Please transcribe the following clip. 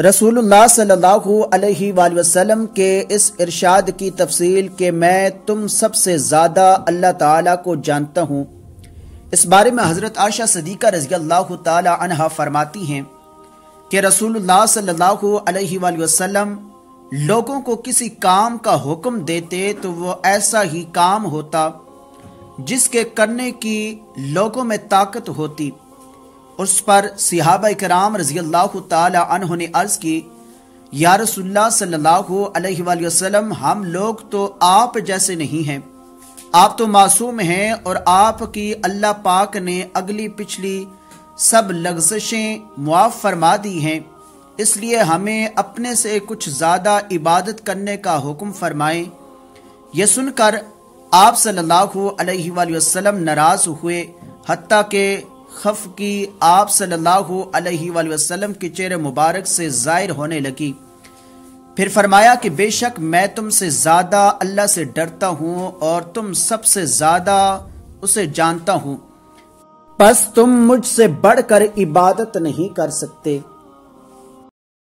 रसूलुल्लाह सल्लल्लाहु अलैहि वसल्लम के इस इरशाद की तफसील कि मैं तुम सबसे ज़्यादा अल्लाह ताला को जानता हूँ, इस बारे में हज़रत आयशा सिद्दीक़ा रज़ी अल्लाह ताला अन्हा फरमाती हैं कि रसूलुल्लाह सल्लल्लाहु अलैहि वसल्लम लोगों को किसी काम का हुक्म देते तो वो ऐसा ही काम होता जिसके करने की लोगों में ताकत होती। उस पर सहाबा इकराम रज़ी अल्लाह ताला अन्हुम ने अर्ज़ की, या रसूलुल्लाह सल्लल्लाहु अलैहि वसल्लम, हम लोग तो आप जैसे नहीं हैं, आप तो मासूम हैं और आपकी अल्लाह पाक ने अगली पिछली सब लग़ज़िशें मुआफ़ फरमा दी हैं, इसलिए हमें अपने से कुछ ज़्यादा इबादत करने का हुक्म फरमाएं। यह सुनकर आप सल्लल्लाहु अलैहि वसल्लम नाराज़ हुए, हत्ता के खफ की आप सल्लल्लाहु अलैहि वसल्लम के चेहरे मुबारक से ज़ाहिर होने लगी। फिर फरमाया कि बेशक मैं तुमसे ज़्यादा अल्लाह से डरता हूँ और तुम सबसे ज़्यादा उसे जानता हूँ, बस तुम मुझसे बढ़कर इबादत नहीं कर सकते।